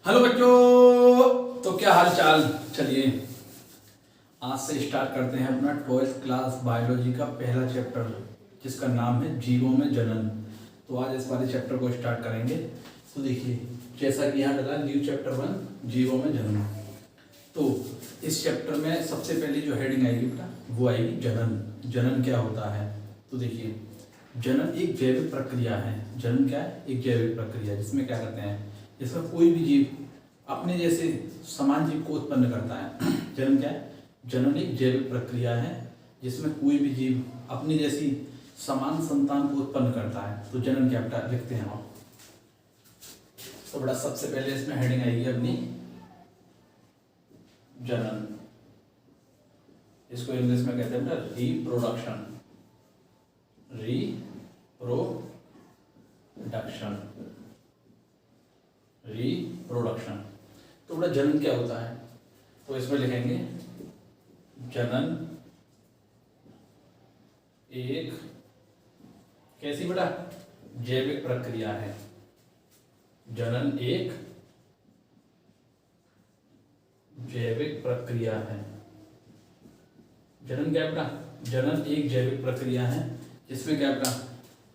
Hello बच्चों, तो क्या हाल चाल। चलिए आज से स्टार्ट करते हैं अपना 12th क्लास बायोलॉजी का पहला चैप्टर, जिसका नाम है जीवों में जनन। तो आज इस वाले चैप्टर को स्टार्ट करेंगे। तो देखिए, जैसा कि यहाँ डला न्यू चैप्टर 1 जीवों में जनन। तो इस चैप्टर में सबसे पहले जो हेडिंग आएगी बेटा वो आएगी जनन। जनन क्या होता है? तो देखिए, जनन एक जैविक प्रक्रिया है। जनन क्या है? एक जैविक प्रक्रिया, जिसमें क्या करते हैं, इसमें कोई भी जीव अपने जैसे समान जीव को उत्पन्न करता है। जनन क्या है? जनन एक जैविक प्रक्रिया है जिसमें कोई भी जीव अपनी जैसी समान संतान को उत्पन्न करता है। तो जनन क्या बेटा लिखते हैं आप। तो बड़ा सबसे पहले इसमें हेडिंग आएगी अपनी जनन। इसको इंग्लिश में कहते हैं बेटा रिप्रोडक्शन। रिप्रोडक्शन। तो बड़ा जनन क्या होता है? तो इसमें लिखेंगे जनन एक कैसी बेटा जैविक प्रक्रिया है। जनन एक जैविक प्रक्रिया है। जनन क्या है बेटा? जनन एक जैविक प्रक्रिया है जिसमें क्या बेटा,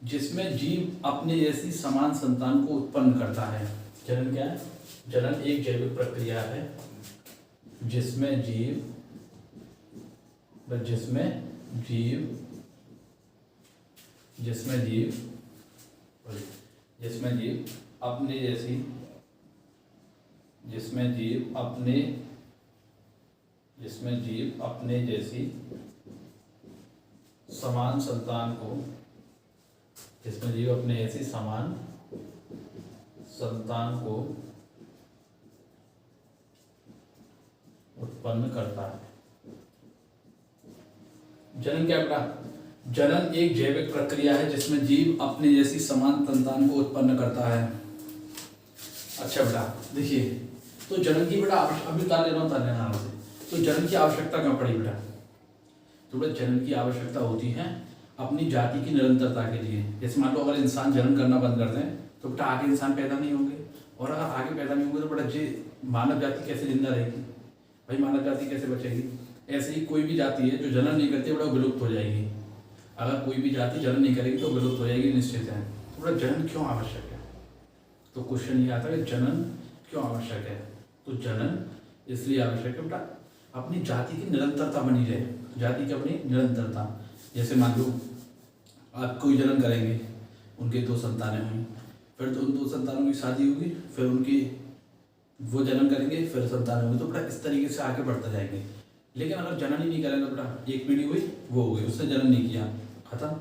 जिसमें जीव अपने जैसी समान संतान को उत्पन्न करता है। जनन क्या है? जनन एक जैविक प्रक्रिया है जिसमें जीव अपने जैसी समान संतान को उत्पन्न करता है। जनन क्या बेटा? जनन एक जैविक प्रक्रिया है जिसमें जीव अपने जैसी समान संतान को उत्पन्न करता है। अच्छा बेटा देखिए, तो जनन की बेटा अभी उतार ले रहा हूँ नाम से। तो जनन की आवश्यकता क्यों पड़ी बेटा? तो बेटा जनन की आवश्यकता होती है अपनी जाति की निरंतरता के लिए। जैसे मान लो अगर इंसान जनन करना बंद कर दें तो बेटा आगे इंसान पैदा नहीं होंगे, और अगर आगे पैदा नहीं होंगे तो बेटा जी मानव जाति कैसे जिंदा रहेगी? भाई मानव जाति कैसे बचेगी? ऐसे ही कोई भी जाति है जो जनन नहीं करती बेटा वो विलुप्त हो जाएगी। अगर कोई भी जाति जनन नहीं करेगी तो विलुप्त हो जाएगी, निश्चित है। तो बेटा जनन क्यों आवश्यक है? तो क्वेश्चन ये आता है जनन क्यों आवश्यक है? तो जनन इसलिए आवश्यक है बेटा अपनी जाति की निरंतरता बनी रहे। जाति की अपनी निरंतरता, जैसे मान लो आप कोई जनन करेंगे, उनके 2 संतानें हुई, फिर तो उन 2 संतानों की शादी होगी, फिर उनकी वो जनन करेंगे, फिर संतान होंगे, तो बेटा इस तरीके से आगे बढ़ते जाएंगे। लेकिन अगर जनन ही नहीं करेंगे बेटा, एक पीढ़ी हुई वो हो गई, उसने जनन नहीं किया, खत्म।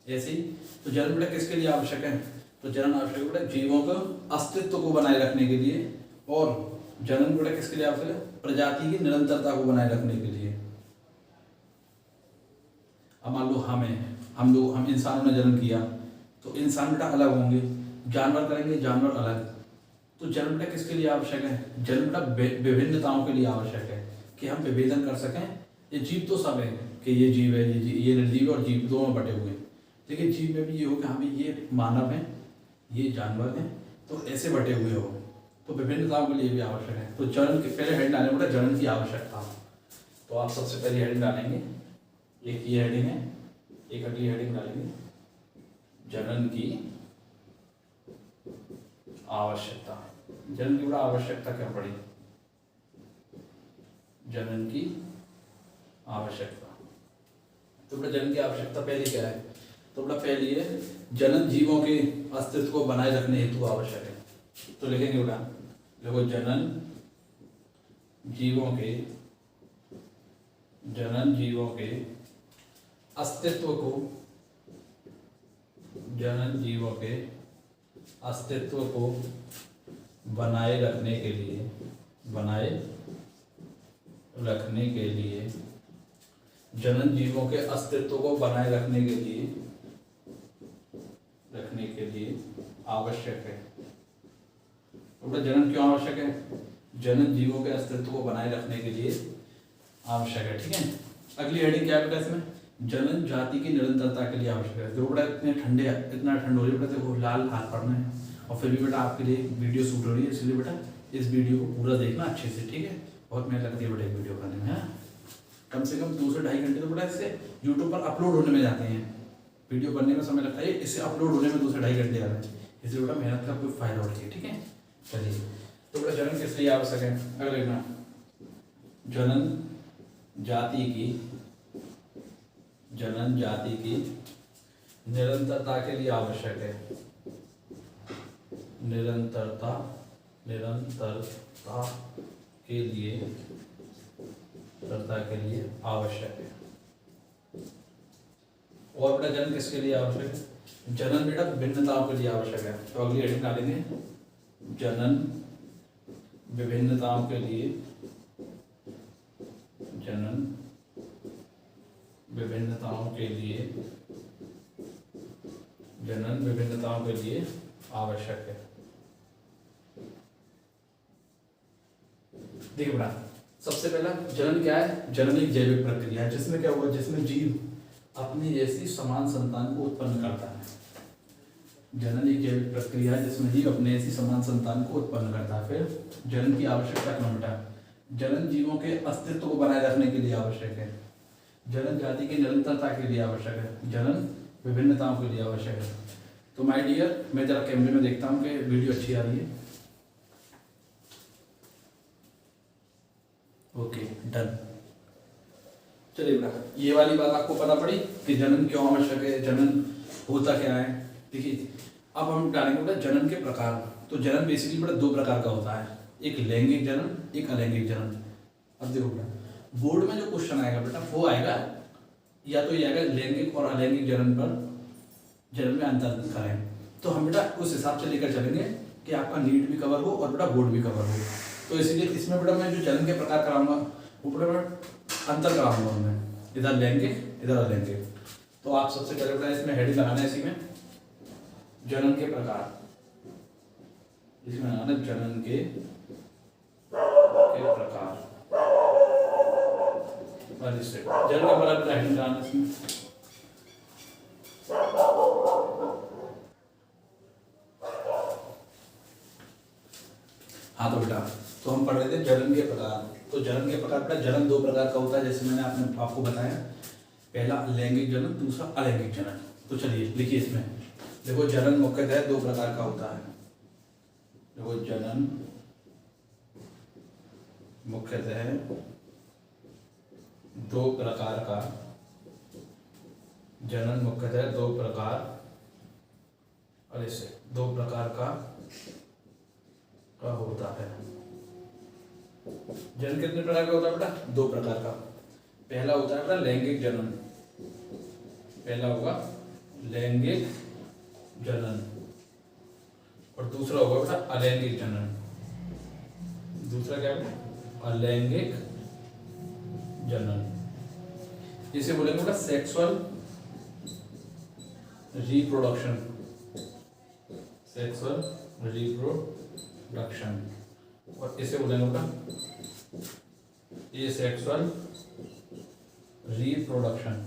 ऐसे ही तो जनन बेटा किसके लिए आवश्यक है? तो जनन आवश्यक है बेटा जीवों के अस्तित्व को बनाए रखने के लिए। और जनन बेटा किसके लिए आवश्यक है? प्रजाति की निरंतरता को बनाए रखने के लिए। अब मान लो हम इंसानों ने जनन किया तो इंसान बेटा अलग होंगे, जानवर करेंगे जानवर अलग। तो जनन बेटा किसके लिए आवश्यक है? जनन बेटा विभिन्नताओं के लिए आवश्यक है कि हम विभेदन कर सकें। ये जीव तो सब है कि ये जीव है, ये निर्जीव और जीव दोनों बटे हुए, लेकिन जीव में भी ये हो कि हाँ ये मानव है, ये जानवर है, तो ऐसे बटे हुए हो। तो विभिन्नताओं के लिए भी आवश्यक है। तो जनन के पहले हेडिंग डालेंगे बेटा जनन की आवश्यकता। तो आप सबसे पहले हेडिंग डालेंगे, एक ये हेडिंग है, एक अगली हेडिंग डालेंगे जनन की आवश्यकता। जनन की बड़ा आवश्यकता क्या पड़ी? जनन की आवश्यकता। तो बेटा जनन की आवश्यकता पहली क्या है? तो बेटा पहली है जनन जीवों के अस्तित्व को बनाए रखने हेतु आवश्यक है। तो लिखेंगे बेटा, देखो जनन जीवों के अस्तित्व को बनाए रखने के लिए जनन जीवों के अस्तित्व को बनाए रखने के लिए आवश्यक है। तो जनन क्यों आवश्यक है? जनन जीवों के अस्तित्व को बनाए रखने के लिए आवश्यक है। ठीक है, अगली हेडिंग क्या है बेटा इसमें? जनन जाति की निरंतरता के लिए आवश्यक है। देखो बेटा इतना ठंड हो रही है बेटा, देखो लाल हाथ पड़ना है और फिर भी बेटा आपके लिए वीडियो शूट हो रही है, इसलिए बेटा इस वीडियो को पूरा देखना अच्छे से, ठीक है। बहुत मेहनत लगती है बेटा एक वीडियो बनाने में, हाँ। कम से कम 2 से 2.5 घंटे तो बेटा इससे यूट्यूब पर अपलोड होने में जाते हैं। वीडियो बनने में समय लगता है, इससे अपलोड होने में 2 से 2.5 घंटे आ रहे हैं। इसलिए बेटा मेहनत का कोई फायदा होती है, ठीक है। चलिए, तो बेटा जन्म किस लिए आवश्यक है, अगर देखना जनन जाति की निरंतरता के लिए आवश्यक है। निरंतरता के लिए आवश्यक है। और बेटा जनन किसके लिए आवश्यक है, जनन बेटा भिन्नताओं के लिए आवश्यक है। तो अगली हेडिंग डालेंगे जनन विभिन्नताओं के लिए, जनन विभिन्नताओं के लिए आवश्यक है। देखिए बेटा, सबसे पहला जनन क्या है, जनन एक जैविक प्रक्रिया है जिसमें क्या हुआ, जिसमें जीव अपनी जैसी समान संतान को उत्पन्न करता है। जनन एक जैविक प्रक्रिया है जिसमें जीव अपने जैसी समान संतान को उत्पन्न करता है। फिर जनन की आवश्यकता क्यों बेटा, जनन जीवों के अस्तित्व को बनाए रखने के लिए आवश्यक है। जनन जाति की निरंतरता के लिए आवश्यक है। जनन विभिन्नताओं के लिए आवश्यक है। तो माय डियर, मैं जरा कैमरे में देखता हूँ कि वीडियो अच्छी आ रही है। Okay, done. चलिए बेटा, ये वाली बात आपको पता पड़ी कि जनन क्यों आवश्यक है, जनन होता क्या है। देखिए, अब हम डालेंगे बेटा जनन के प्रकार। तो जनन बेसिकली बेटा 2 प्रकार का होता है, एक लैंगिक जनन, एक अलैंगिक जनन। अब देखो बेटा, बोर्ड में जो क्वेश्चन आएगा बेटा वो आएगा या तो ये आएगा लैंगिक और अलैंगिक जनन पर जनन में अंतर करें। तो हम बेटा उस हिसाब से लेकर चलेंगे कि आपका नीट भी कवर हो और बेटा बोर्ड भी कवर हो। तो इसलिए इसमें बेटा मैं जो जनन के प्रकार कराऊंगा वो बेटा अंतर कराऊंगा उनमें, इधर लैंगिक इधर अलैंगिक। तो आप सबसे पहले बेटा इसमें हेडिंग लगाना है, इसी में जनन के प्रकार, इसमें लगाना जनन के प्रकार। जनन के प्रकार बेटा हेडिंग लगाना इसमें। हाँ तो बेटा, तो हम पढ़ रहे थे जनन के प्रकार। तो जनन के प्रकार बेटा जनन 2 प्रकार का होता है, जैसे मैंने आपको बताया। पहला लैंगिक जनन, दूसरा अलैंगिक जनन। तो चलिए लिखिए इसमें, देखो जनन मुख्यतः 2 प्रकार का होता है। देखो जनन मुख्यतः 2 प्रकार का, जनन मुख्यतः 2 प्रकार, और इसे 2 प्रकार का होता है। जनन कितने प्रकार का होता है बेटा, 2 प्रकार का। पहला होता है बेटा लैंगिक जनन, पहला होगा लैंगिक जनन, और दूसरा होगा बेटा अलैंगिक जनन। दूसरा क्या है, अलैंगिक जनन। इसे बोलेंगे बेटा सेक्सुअल रिप्रोडक्शन, सेक्सुअल रिप्रोडक्शन। और इसे बोलेंगे बेटा ये सेक्सुअल रिप्रोडक्शन।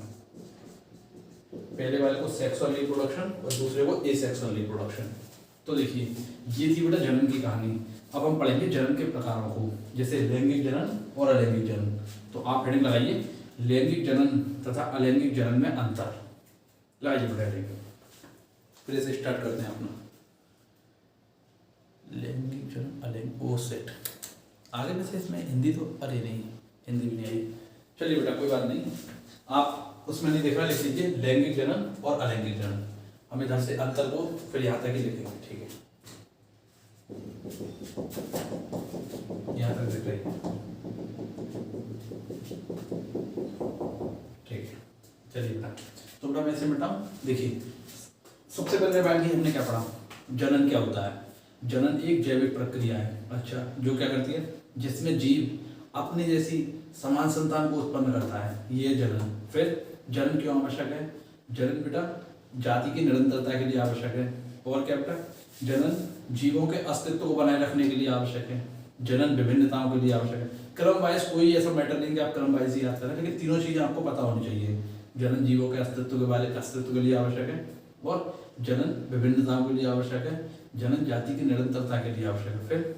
पहले वाले को सेक्सुअल रिप्रोडक्शन और दूसरे को एसेक्सुअल रिप्रोडक्शन। तो देखिए, ये थी बेटा जनन की कहानी। अब हम पढ़ेंगे जनन के प्रकारों को, जैसे लैंगिक जनन और अलैंगिक जनन। तो आप हेडिंग लगाइए लैंगिक जनन तथा अलैंगिक जनन में अंतर। लगाइए बेटा हेडिंग, फिर इसे स्टार्ट करते हैं अपना। लैंगिक जनन अलैंगिक, ओ सेट आगे वैसे इसमें हिंदी तो अरे नहीं, हिंदी भी नहीं आई। चलिए बेटा कोई बात नहीं, आप उसमें नहीं देख रहा, लिख लीजिए लैंगिक जनन और अलैंगिक जनन। हम इधर से अंतर को फिर यहाँ तक ही लिखेंगे, ठीक है। यहाँ तक देख रही, ठीक है। चलिए बेटा, तो बेटा मैं इसे मिटाऊं। देखिए, सबसे पहले बात की हमने क्या पढ़ा, जनन क्या होता है। जनन एक जैविक प्रक्रिया है, अच्छा, जो क्या करती है, जिसमें जीव अपनी जैसी समान संतान को उत्पन्न करता है, ये जनन। फिर जनन क्यों आवश्यक है, जनन बेटा जाति की निरंतरता के लिए आवश्यक है। और क्या बेटा, जनन जीवों के अस्तित्व को बनाए रखने के लिए आवश्यक है। जनन विभिन्नताओं के लिए आवश्यक है। क्रम वाइज कोई ऐसा मैटर नहीं कि आप क्रम वाइज ही याद करें, लेकिन तीनों चीजें आपको पता होनी चाहिए। जनन जीवों के अस्तित्व के लिए आवश्यक है, और जनन विभिन्नताओं के लिए आवश्यक है, जनन जाति की निरंतरता के लिए आवश्यक है। फिर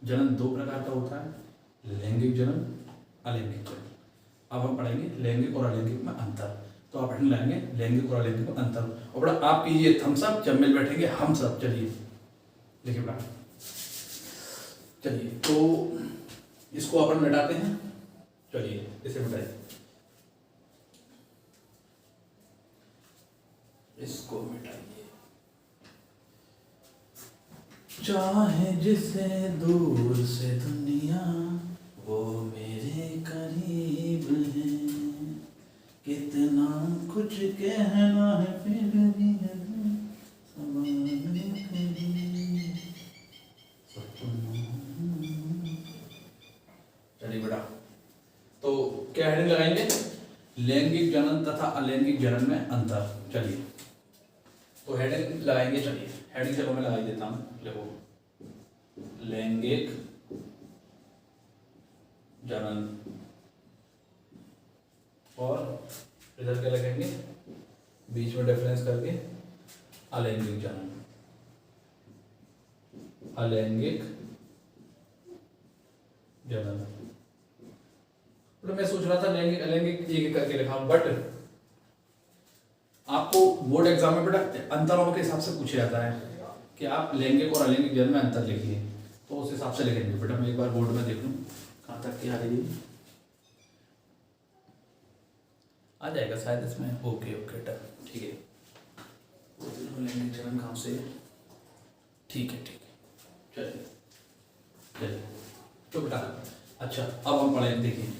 जनन दो प्रकार का होता है, लैंगिक जनन, अलैंगिक जनन। अब हम पढ़ेंगे लैंगिक और अलैंगिक में अंतर। तो आप हेडिंग लाएंगे लैंगिक और अलैंगिक में अंतर। और बड़ा आप कीजिए थम्स अप जब मिल बैठेंगे हम सब। चलिए देखिए बड़ा, चलिए तो इसको अपन मिटाते हैं। चलिए इसे मिटाइए, इसको मिटाइए। चाहे जिसे दूर से दुनिया वो मेरे करीब है, कितना कुछ कहना है फिर भी है चलिए बेटा, तो क्या हेडिंग लगाएंगे, लैंगिक जनन तथा अलैंगिक जनन में अंतर। चलिए तो हेडिंग लगाएंगे। चलिए हेडिंग चलो मैं लगा देता हूँ। देखो लैंगिक जनन और इधर क्या लगाएंगे बीच में डिफरेंस करके अलैंगिक जनन, अलैंगिक जनन। तो मैं सोच रहा था लैंगिक अलैंगिक एक एक करके लिखा हूं, बट आपको बोर्ड एग्जाम में बेटा अंतरों के हिसाब से पूछा जाता है कि आप लैंगिक और अलैंगिक जनन में अंतर लिखिए, तो उस हिसाब से लिखेंगे। बेटा मैं एक बार बोर्ड में देख लूँ कहाँ तक क्या आ रही है, आ जाएगा शायद इसमें। ओके ओके ठीक है। लैंगिक जनन कहाँ से, ठीक है चलिए चलिए। तो बेटा अच्छा अब हम पढ़ें। देखिए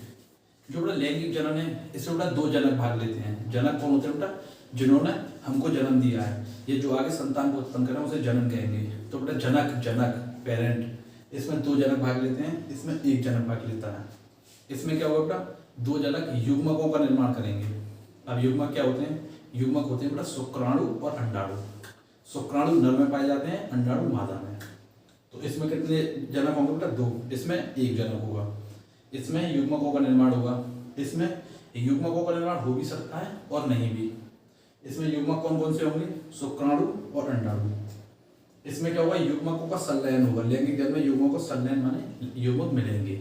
जो बेटा लैंगिक जनन है इसमें बेटा दो जनक भाग लेते हैं। जनक कौन होते हैं बेटा, जिन्होंने हमको जन्म दिया है, ये जो आगे संतान को उत्पन्न करें उसे जनन कहेंगे। तो बेटा जनक जनक पेरेंट, इसमें दो जनक भाग लेते हैं, इसमें एक जनक भाग लेता है। इसमें क्या होगा बेटा, दो जनक युग्मकों का निर्माण करेंगे। अब युग्मक क्या होते हैं, युग्मक होते हैं बेटा शुक्राणु और अंडाणु। शुक्राणु नर में पाए जाते हैं, अंडाणु मादा में। तो इसमें कितने जनक होंगे बेटा, दो। इसमें एक जनक होगा, इसमें युग्मकों का निर्माण होगा। इसमें युग्मकों का निर्माण हो भी सकता है और नहीं भी। इसमें युग्मक कौन कौन से होंगे, शुक्राणु और अंडाणु। इसमें क्या होगा, युग्मकों का संलयन होगा। लैंगिक जनन में युग्मकों का संलयन माने युग्मक मिलेंगे।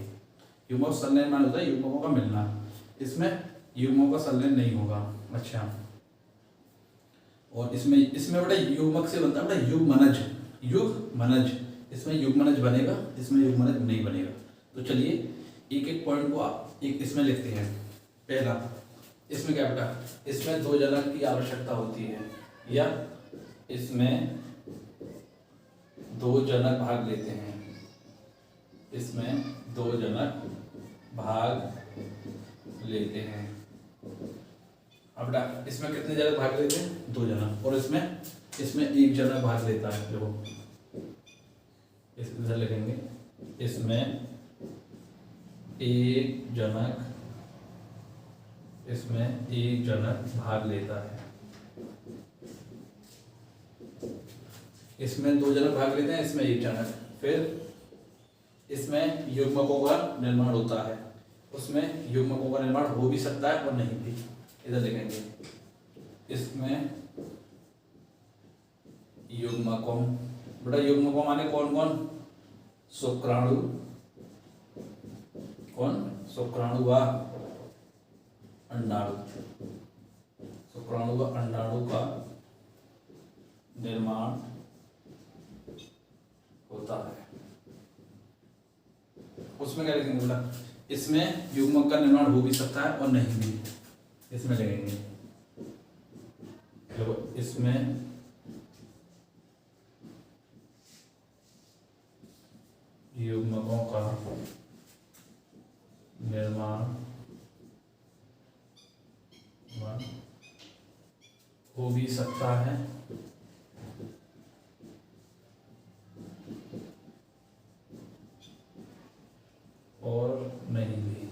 युग्मक संलयन माने होता है युग्मकों का मिलना। इसमें युग्मकों का संलयन नहीं होगा। अच्छा, और इसमें बेटा युग्मक से बनता है बेटा युग्मनज, युग्मनज। इसमें युग्मनज बनेगा, इसमें युग्मनज नहीं बनेगा। तो चलिए एक एक पॉइंट को आप एक इसमें लिखते हैं। पहला इसमें क्या बेटा, इसमें दो जनक की आवश्यकता होती है, या इसमें दो जनक भाग लेते हैं। इसमें दो जनक भाग लेते हैं। अब बेटा इसमें कितने जनक भाग लेते हैं, दो जनक। और इसमें एक जनक भाग लेता है। देखो इधर लिखेंगे, इसमें एक जनक, इसमें एक जनक भाग लेता है। इसमें दो जनक भाग लेते हैं, इसमें एक जनक। फिर इसमें युग्मकों का निर्माण होता है, उसमें युग्मकों का निर्माण हो भी सकता है और नहीं भी। इधर लिखेंगे, इसमें युग्मकों, बेटा युग्मकों माने कौन कौन, शुक्राणु, कौन, शुक्राणु व अंडाणु। शुक्राणु व अंडाणु का निर्माण होता है। उसमें क्या लिखेंगे बेटा, इसमें युग्मक का निर्माण हो भी सकता है और नहीं भी। इसमें लिखेंगे, देखो इसमें युग्मकों का निर्माण हो भी सकता है और नहीं भी।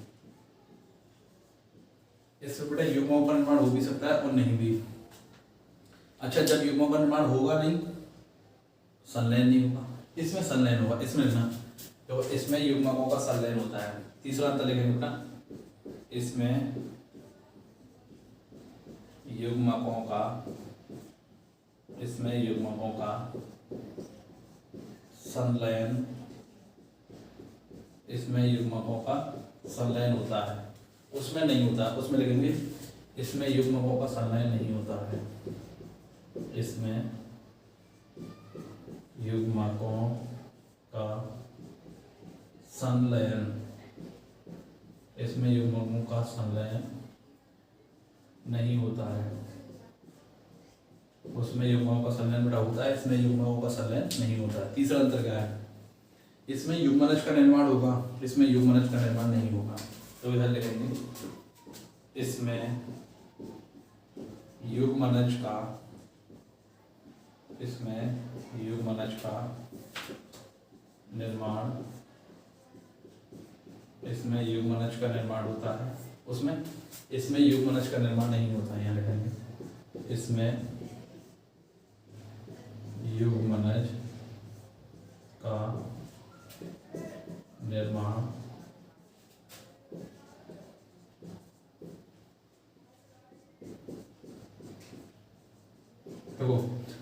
इससे बेटा युग्मों का निर्माण हो भी सकता है और नहीं भी। अच्छा, जब युग्मों का निर्माण होगा नहीं, संलयन नहीं होगा, इसमें संलयन होगा। इसमें ना तो इसमें युग्मकों का संलयन होता है। तीसरा अंतर लिखेंगे बेटा, इसमें युग्मकों का, इसमें युग्मकों का संलयन इसमें युग्मकों का संलयन होता है, उसमें नहीं होता, उसमें लिखेंगे इसमें युग्मकों का संलयन नहीं होता है, इसमें युग्मकों का संलयन, इसमें युग्मकों का संलयन नहीं होता है, उसमें युग्मकों का संलयन बेटा होता है, इसमें युग्मकों का संलयन नहीं होता है। तीसरा अंतर क्या है, इसमें युग्मनज का निर्माण होगा, इसमें युग्मनज का निर्माण नहीं होगा। तो इधर लिखेंगे इसमें युग्मनज का, इसमें युग्मनज का निर्माण, इसमें युग्मनज का निर्माण होता है, उसमें इसमें युग्मनज का निर्माण नहीं होता है। यहाँ लिखेंगे इसमें युग्मनज का निर्माण देखो,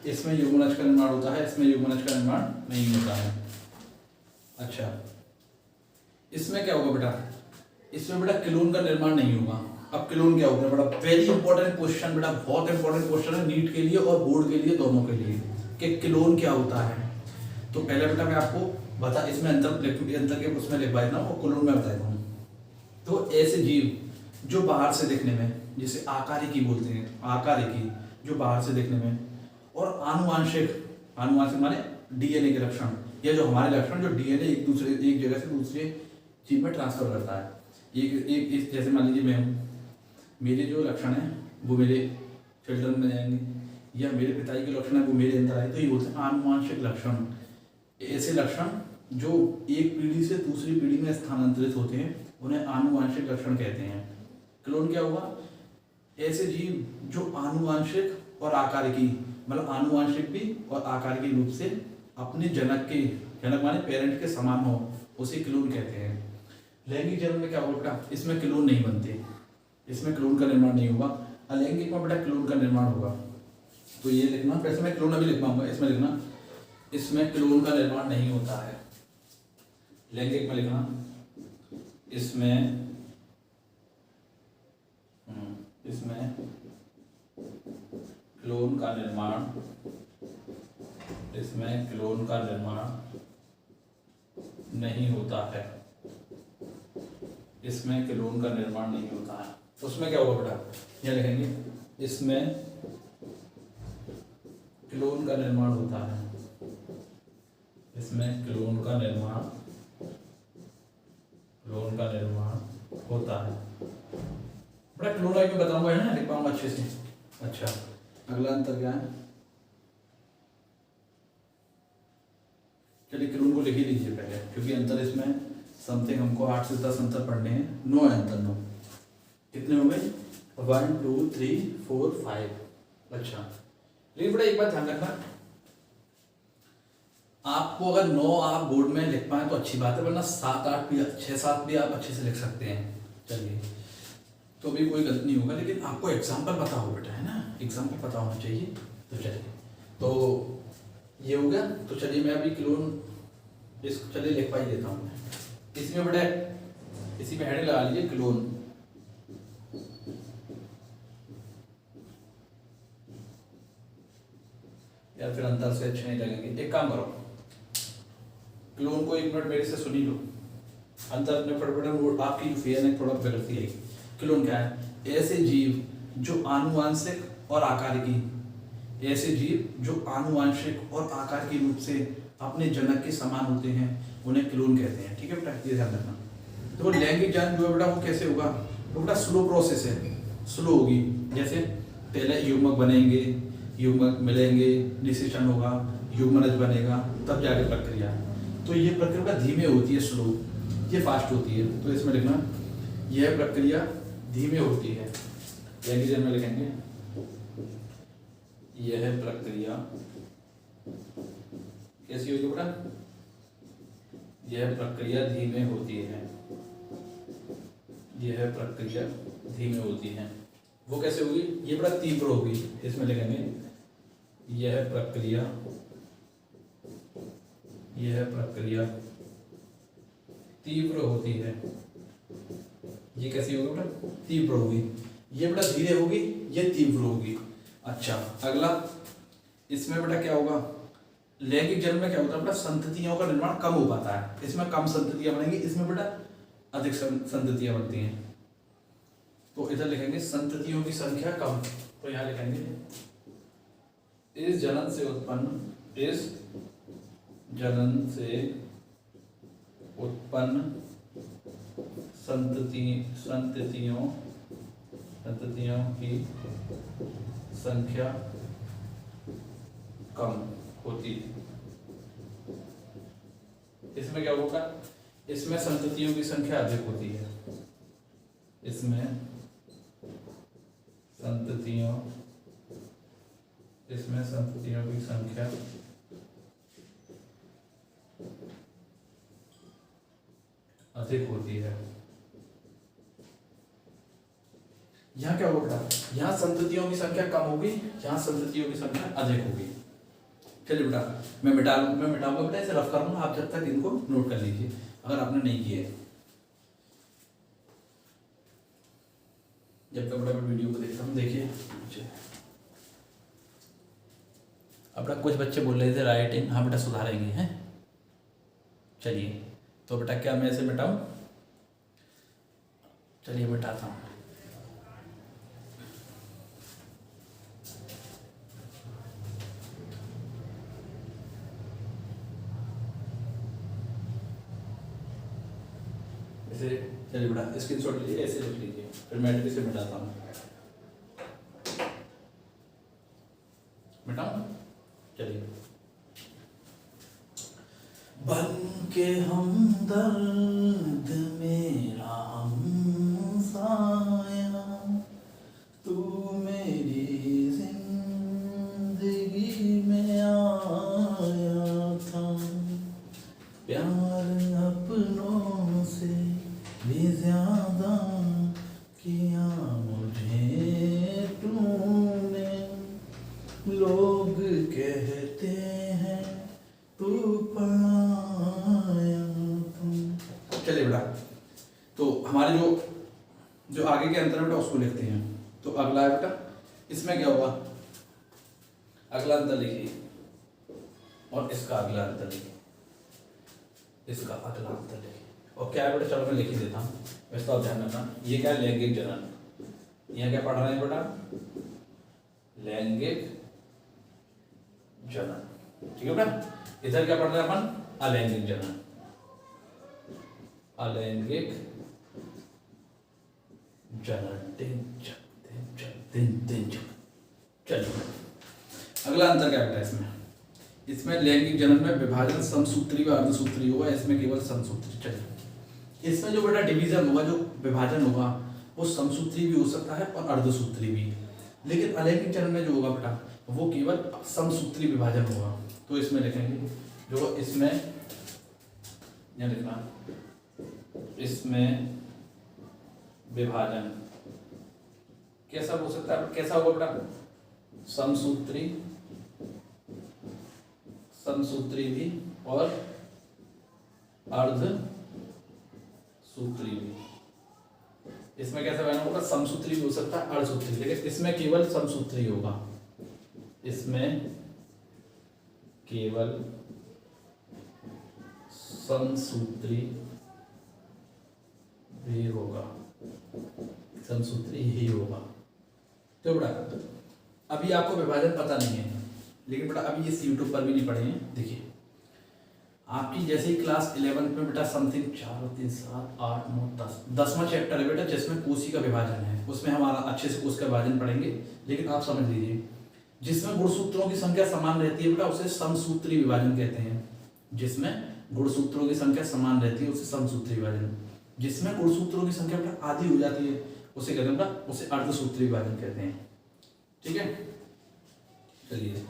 इसमें युग्मनज का निर्माण होता है, इसमें युग्मनज का निर्माण नहीं होता है। अच्छा, इसमें क्या होगा बेटा, इसमें बेटा किलोन का निर्माण नहीं होगा। अब किलोन क्या होगा बेटा, वेरी इंपॉर्टेंट क्वेश्चन बेटा, बहुत इंपॉर्टेंट क्वेश्चन है नीट के लिए और बोर्ड के लिए, दोनों के लिए, कि किलोन क्या होता है। तो पहले बेटा मैं आपको बता, इसमें अंतर के उसमें लिखवा देता हूँ और किलोन में बताता हूँ। तो ऐसे जीव जो बाहर से देखने में, जिसे आकारिकी बोलते हैं, आकारिकी जो बाहर से देखने में, और आनुवांशिक, आनुवांशिक माने डीएनए के लक्षण, या जो हमारे लक्षण जो डीएनए एक जगह से दूसरे चीज में ट्रांसफर करता है। एक जैसे मान लीजिए मैं हूँ, मेरे जो लक्षण है वो मेरे चिल्ड्रन में जाएंगे, या मेरे पिताजी के लक्षण है वो मेरे अंदर आए, तो ये बोलते हैं आनुवांशिक लक्षण। ऐसे लक्षण जो एक पीढ़ी से दूसरी पीढ़ी में स्थानांतरित होते हैं उन्हें आनुवांशिक लक्षण कहते हैं। क्लोन क्या हुआ, ऐसे जीव जो आनुवांशिक और आकारिकी, मतलब आनुवांशिक भी और आकारिकी रूप से अपने जनक के, जनक माने पेरेंट के समान हो, उसे क्लोन कहते हैं। लैंगिक जन्म में क्या होगा बेटा, इसमें क्लोन नहीं बनते, इसमें क्लोन का निर्माण नहीं होगा। अलैंगिक में बेटा क्लोन का निर्माण होगा। तो ये लिखना, वैसे मैं क्लोन अभी लिख पाऊंगा, इसमें लिखना इसमें क्लोन का निर्माण नहीं होता है। लैंगिक में लिखना इसमें क्लोन का निर्माण, इसमें क्लोन का निर्माण नहीं होता है, इसमें क्लोन का निर्माण नहीं होता है। उसमें क्या होगा बेटा, यह लिखेंगे इसमें क्लोन का निर्माण होता है, इसमें क्लोन का निर्माण होता है। बड़ा क्लोन में बताऊंगा, है ना, लिख पाऊंगा अच्छे से। अच्छा, अगला अंतर क्या है, चलिए क्लोन को लिख ही लीजिए पहले, क्योंकि अंतर इसमें समथिंग हमको 8 से 10 अंतर पढ़ने हैं। 9 है अंतर, 9 कितने हो गए, 1 2 3 4 5। अच्छा, लेकिन बड़ा एक बात ध्यान रखना, आपको अगर 9 आप बोर्ड में लिख पाए तो अच्छी बात है, वरना 7 8 भी, 6 7 भी आप अच्छे से लिख सकते हैं। चलिए, तो भी कोई गलती नहीं होगा, लेकिन आपको एग्जाम्पल पता हो बेटा, है ना, एग्जाम्पल पता होना चाहिए। तो चलिए, तो ये हो गया। तो चलिए मैं अभी क्लोन चलिए लिख पाई देता हूँ। इसमें बेटा इसी में हेडिंग लगा लीजिए क्लोन। यार फिर अंतर से अच्छे नहीं लगेंगे, एक काम करो, क्लोन को 1 मिनट मेरे से सुनी लो, अंतर में फटफट आपकी फेयर है थोड़ा गलती है। क्लोन क्या है, ऐसे जीव जो आनुवांशिक और आकारिकी, ऐसे जीव जो आनुवांशिक और आकारिकी रूप से अपने जनक के समान होते हैं उन्हें क्लोन कहते हैं। ठीक है बेटा, ये ध्यान रखना। तो लैंगिक जन्म जो है बेटा वो कैसे होगा, वो बेटा स्लो प्रोसेस है, स्लो होगी। जैसे पहले युग्मक बनेंगे, युग्मक मिलेंगे, निषेचन होगा, युग्मनज बनेगा, तब जाके प्रक्रिया। तो ये प्रक्रिया धीमे होती है, स्लो, ये फास्ट होती है। तो इसमें लिखना यह प्रक्रिया धीमे होती है, लैंगिक जन्म में लिखेंगे यह प्रक्रिया कैसी होगी बेटा, यह प्रक्रिया धीमे होती है, यह प्रक्रिया धीमे होती है। वो कैसे होगी, ये बड़ा तीव्र होगी, इसमें लिखेंगे यह प्रक्रिया तीव्र होती है। ये कैसी होगी बेटा? तीव्र होगी। ये बेटा धीरे होगी, ये तीव्र होगी। अच्छा अगला, इसमें बेटा क्या होगा? लैंगिक जन्म में क्या होता है बेटा? संततियों का निर्माण कम हो पाता है। इसमें कम संततियां बनेंगी, इसमें बेटा अधिक संततियां बनती हैं। तो इधर लिखेंगे संततियों की संख्या कम, तो यहाँ लिखेंगे इस जनन से उत्पन्न संततियों की संख्या कम होती है। इसमें क्या होगा? इसमें संततियों की संख्या अधिक होती है। इसमें संततियों की संख्या अधिक होती है। यहाँ क्या होगा? यहाँ संततियों की संख्या कम होगी, यहाँ संततियों की संख्या अधिक होगी। चलिए बेटा मैं मिटाऊंगा बेटा, इसे रफ करूंगा, आप जब तक इनको नोट कर लीजिए अगर आपने नहीं किए। जब तक बेटा मैं वीडियो को देखता हूँ, देखिए। अब बेटा कुछ बच्चे बोल रहे थे राइटिंग, हाँ बेटा सुधारेंगे हैं। चलिए तो बेटा क्या मैं इसे मिटाऊं? चलिए मिटाता हूँ। इसे चलिए बेटा स्क्रीनशॉट लीजिए, ऐसे लिख लीजिए, फिर मैं इसे मिटाता हूँ। मिटाऊं? चलिए। बन के हमदर्द मेरा हमसाया, तू मेरी जिंदगी में आया था, प्यार अपनों से भी ज्यादा किया मुझे तूने, लोग कहते हैं तू पराया तुम। चलिए बेटा तो हमारे जो आगे के अंतर बेटा उसको लिखते हैं। तो अगला है बेटा, इसमें क्या होगा? अगला अंतर लिखिए और इसका अगला अंतर लिखिए, इसका अगला अंतर लिखिए। और क्या है बेटा? चलो मैं लिख ही देता हूँ, वैसे तो आप ध्यान रखना। ये क्या है? लैंगिक जनन। यहाँ क्या पढ़ रहे हैं बेटा? लैंगिक जनन, ठीक है बेटा। इधर क्या पढ़ रहे हैं अपन? अलैंगिक जनन। अलैंगिक जनन। चलिए अगला अंतर क्या बेटा इसमें? इसमें लैंगिक जनन में विभाजन समसूत्री व अर्धसूत्री होगा, इसमें केवल समसूत्री। चलिए इसमें जो बेटा डिवीजन होगा, जो विभाजन होगा, वो समसूत्री भी हो सकता है और अर्धसूत्री भी। लेकिन अलैंगिक जनन में जो होगा बेटा वो केवल समसूत्री विभाजन होगा। तो इसमें लिखेंगे जो इसमें यहाँ लिखना, इसमें विभाजन कैसा हो सकता है? कैसा होगा बेटा? समसूत्री भी और अर्धसूत्री भी। इसमें कैसा बना होगा? समसूत्री भी हो सकता है, अर्धसूत्री, लेकिन इसमें केवल समसूत्री होगा। इसमें केवल समसूत्री भी होगा, समसूत्री ही होगा। तो बेटा अभी आपको विभाजन पता नहीं है, लेकिन बेटा अभी इस यूट्यूब पर भी नहीं पढ़े हैं। देखिए आपकी जैसे ही क्लास 11 में बेटा समथिंग 4 3 7 8 9 10वां चैप्टर है बेटा, जिसमें कोशी का विभाजन है, उसमें हमारा अच्छे से कोश का विभाजन पढ़ेंगे। लेकिन आप समझ लीजिए, जिसमें गुणसूत्रों की संख्या समान रहती है बेटा उसे समसूत्री विभाजन कहते हैं। जिसमें गुणसूत्रों की संख्या समान रहती है उसे समसूत्री विभाजन। जिसमें गुणसूत्रों की संख्या बेटा आधी हो जाती है उसे कहते हैं बेटा, उसे अर्धसूत्री विभाजन कहते हैं। ठीक है, चलिए।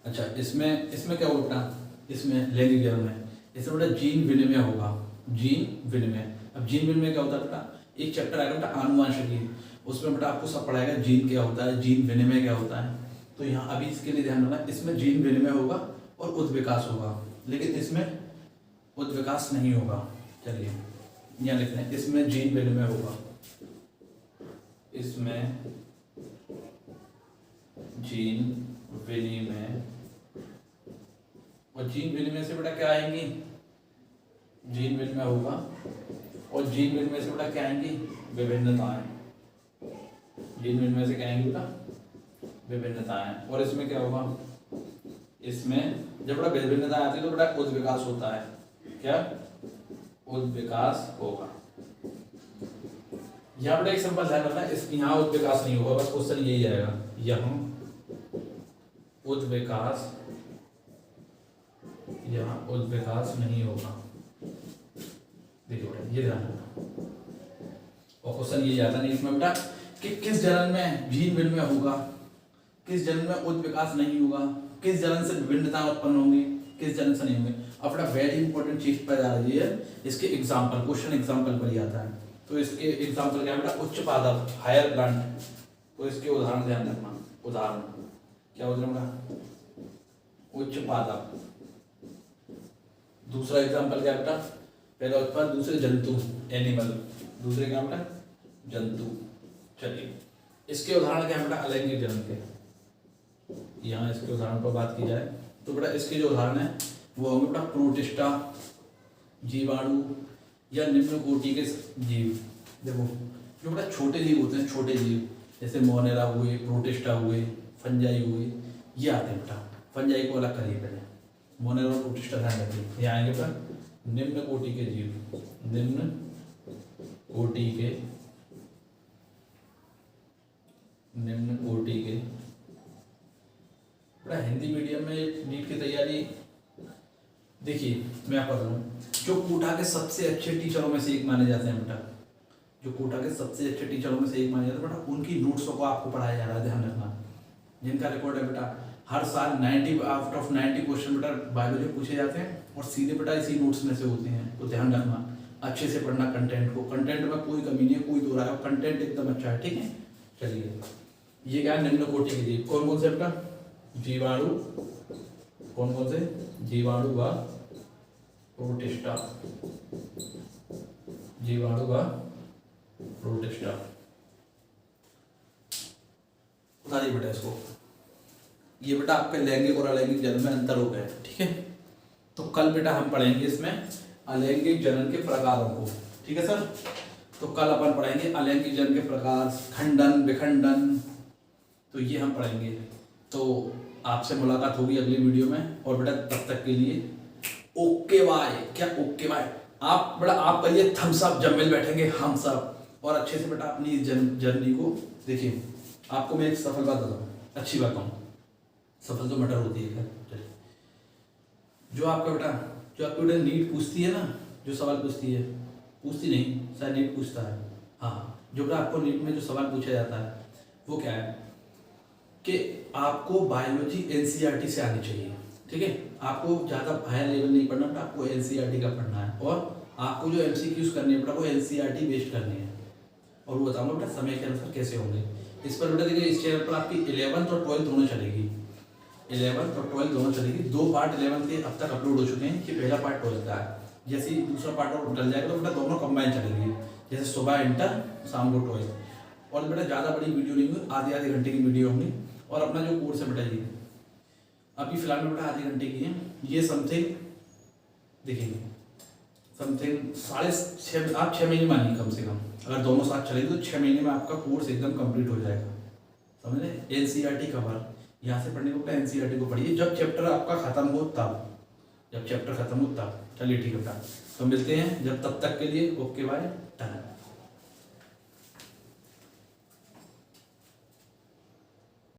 अच्छा इसमें क्या होगा बेटा? इसमें लैंगिक जनन में इसमें बेटा जीन विनिमय होगा, जीन विनिमय। अब जीन विनिमय क्या होता है बेटा? एक चैप्टर आएगा बेटा आनुवंशिकी, उसमें बेटा आपको सब पढ़ाएगा जीन क्या होता है, जीन विनिमय क्या होता है। तो यहाँ अभी इसके लिए ध्यान रखना, इसमें जीन विनिमय होगा और उद्विकास होगा, लेकिन इसमें उद्विकास नहीं होगा। चलिए यहाँ लिखते हैं, इसमें जीन विनिमय होगा, इसमें जीन विनिमय, और जीन विनिमय से बेटा क्या आएंगी, जीन विनिमय होगा, और जीन विनिमय से बेटा क्या आएंगी, विभिन्नताएं, जीन विनिमय से क्या आएंगी बेटा, विभिन्नताएं। और इसमें क्या होगा, इसमें जब बेटा विभिन्नताएं आती है तो बेटा उद्विकास होता है, क्या उद्विकास होगा। यहाँ बेटा एक सिंपल ध्यान रखना, इस यहाँ उद्विकास नहीं होगा, बस क्वेश्चन यही आएगा, यहाँ उद्विकास, यहाँ उद्विकास नहीं होगा, देखिए बेटा ये ध्यान रखना। और क्वेश्चन ये आता नहीं इसमें बेटा कि किस जनन में जीन विनिमय होगा, किस जनन में उद्विकास नहीं होगा, किस जनन से विभिन्नता उत्पन्न होंगी, किस जनन से नहीं होंगे। अब बेटा वेरी इंपॉर्टेंट चीज पर जा रही है, इसके एग्जाम्पल, क्वेश्चन एग्जाम्पल पर ही आता है। तो इसके एग्जाम्पल क्या है बेटा, उच्च पादप, हायर प्लांट, तो इसके उदाहरण ध्यान रखना, उदाहरण क्या उदाहरण, उच्च पादप। दूसरा एग्जाम्पल क्या बेटा, पहला उत्पाद, दूसरे जंतु, एनिमल, दूसरे क्या बेटा जंतु। चलिए इसके उदाहरण क्या है बेटा, अलैंगिक जनन के। यहाँ इसके उदाहरण पर बात की जाए तो बेटा इसके जो उदाहरण है वो होंगे बेटा प्रोटिस्टा, जीवाणु या निम्न कोटि के जीव। देखो जो बेटा छोटे जीव होते हैं, छोटे जीव जैसे मोनेरा हुए, प्रोटिस्टा हुए, फंजाई हुए, ये आते हैं बेटा। फंजाई को अलग करिए पहले, मोनेरा और प्रोटिस्टा ध्यान रखिए। ये आएंगे बेटा निम्न कोटि के जीव, निम्न कोटि के, निम्न कोटि के। बेटा हिंदी मीडियम में नीट की तैयारी देखिए मैं आपको बता दूँ, जो कोटा के सबसे अच्छे टीचरों में से एक माने जाते हैं बेटा, जो कोटा के सबसे अच्छे टीचरों में से एक माने जाते हैं बेटा, उनकी नोट्सों को आपको पढ़ाया जा रहा है, ध्यान रखना। जिनका रिकॉर्ड है बेटा हर साल 90 आउट ऑफ 90 क्वेश्चन बेटा बायोलॉजी पूछे जाते हैं और सीधे बेटा इसी नोट्स में से होते हैं। तो ध्यान रखना, अच्छे से पढ़ना कंटेंट को, कंटेंट में कोई कमी नहीं है, कोई दो रहा है, कंटेंट एकदम अच्छा है, ठीक है। चलिए ये क्या है, निम्न कोटि के जीव कौन कौन से बेटा, जीवाणु, कौन कौन से, जीवाणु व प्रोटिस्टा, जीवाणु व प्रोटिस्टा। उतारिए बेटा इसको। ये बेटा आपके लैंगिक और अलैंगिक जनन में अंतर हो गया, ठीक है। तो कल बेटा हम पढ़ेंगे इसमें अलैंगिक जनन के प्रकारों को, ठीक है सर। तो कल अपन पढ़ेंगे अलैंगिक जनन के प्रकार, खंडन, विखंडन, तो ये हम पढ़ेंगे। तो आपसे मुलाकात होगी अगली वीडियो में, और बेटा तब तक के लिए ओके बाय। क्या ओके बाय, आप बेटा आप करिए थम्स अप जब मिल बैठेंगे हम सब, और अच्छे से बेटा अपनी जर्नी को देखिए। आपको मैं एक सफल बात बताऊँ, अच्छी बात कहूँ, सफल तो मटर होती है। चलिए जो आपका बेटा नीट पूछती है ना, जो सवाल पूछती है, पूछती नहीं शायद नीट पूछता है, हाँ, जो बेटा आपको नीट में जो सवाल पूछा जाता है वो क्या है कि आपको बायोलॉजी एनसीईआरटी से आनी चाहिए, ठीक है। आपको ज़्यादा हायर लेवल नहीं पढ़ना बेटा, आपको एनसीईआरटी का पढ़ना है, और आपको जो एमसीक्यूज करनी है बेटा वो एनसीईआरटी बेस्ड करनी है। और वो बताऊँगा बेटा समय के अनुसार कैसे होंगे। इस पर बेटा देखिए, इस चैनल पर आपकी 11th और 12th दोनों चलेगी, 11th और 12th दोनों चलेगी। 2 पार्ट 11th के अब तक अपलोड हो चुके हैं, कि पहला पार्ट 12th का है। जैसे ही दूसरा पार्ट और डल जाएगा तो बेटा दोनों कंबाइन चलेगी, जैसे सुबह इंटर शाम को 12th। और बेटा ज़्यादा बड़ी वीडियो नहीं होगी, आधे घंटे की वीडियो होंगी। और अपना जो कोर्स है बेटा ये अभी फिलहाल में बेटा आधे घंटे की है, ये समथिंग देखिए समथिंग 6.5 आप 6 महीने मानिए कम से कम। अगर दोनों साथ चलेंगे तो 6 महीने में आपका कोर्स एकदम कंप्लीट हो जाएगा, समझ रहे। एनसीईआरटी कवर यहाँ से पढ़ने को बेटा एनसीईआरटी को पढ़िए, जब चैप्टर आपका खत्म हो तब, जब चैप्टर खत्म हो तब। चलिए ठीक है बेटा, तो मिलते हैं जब, तब तक के लिए ओके बाय, टाटा।